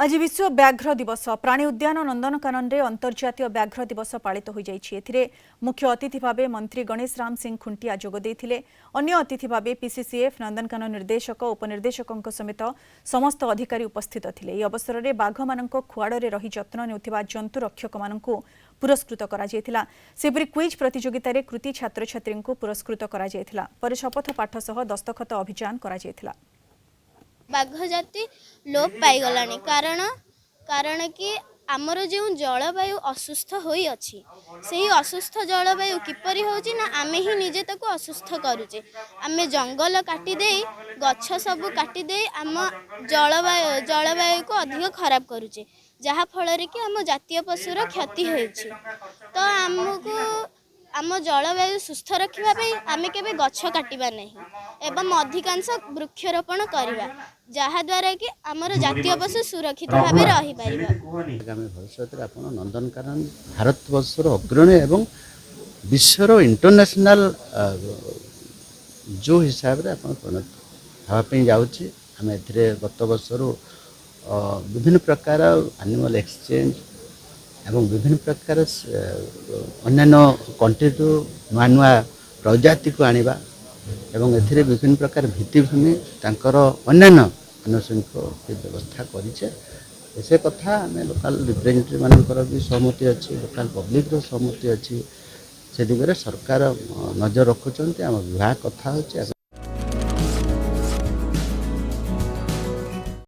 आज विश्व व्याघ्र दिवस प्राणी उद्यान नंदनकानन रे अंतर्जातीय व्याघ्र दिवस पालित हो जाइछि। एथिरे मुख्य अतिथि भावे मंत्री गणेश राम सिंह खुंटिया जोग देथिले। अन्य अतिथि भावे पीसीसीएफ नंदनकानन निर्देशक उपनिर्देशकों समेत समस्त अधिकारी उपस्थित थिले। एही अवसर में बाघ मानक खुआड़े रही जत्न नेउथिबा जंतु रक्षक मानकु पुरस्कृत करा जायथिला। सेपरि क्विज प्रतियोगिता रे कृति छात्र छात्री को पुरस्कृत करा जायथिला। पर शपथ पाठ सह दस्तखत अभियान करा जायथिला। बाघ जाति लोप पाईगलानी कारण कि आमर जो जलवायु असुस्थ होई अछि से असुस्थ जलवायु किपरि होछि ना आमे ही निजे ताको असुस्थ करूचे। आमे जंगल काटी दे गछ सब काटी दे आम जलवायु को अधिक खराब करूचे, जहा फल रे कि आम जातीय पशुर क्षति होछि। तो आमको आम जलवायु सुस्थ रखा आमे केबे गछ काटिबा नहीं एवं अधिकांश वृक्षरोपण करवा, जहाद्वारा कि आमर जातीय पशु सुरक्षित भाव रही पारिबा। आगामी भविष्य में आप नंदनकानन भारतवर्षर अग्रणी एवं विश्वर इंटरनेशनल जो हिसाब से आप परिणत हाँपाई जाऊँगी। आम ए गत वर्षर विभिन्न प्रकार एनिमल एक्सचेंज एवं विभिन्न प्रकार अन्य कंट्री नुआ नुआ प्रजाति को आनिबा एवं एथिरे विभिन्न प्रकार भित्तिभूमि तांकर अन्यान्य आनुषंगिक व्यवस्था करिछे। से कथा आम लोकल रिप्रेजेंटेटिव मानकर भी सहमति अच्छी, लोकल पब्लिक सहमति अच्छी। से दिगरे सरकार नजर रखुचंती। आम विभाग कथा होची।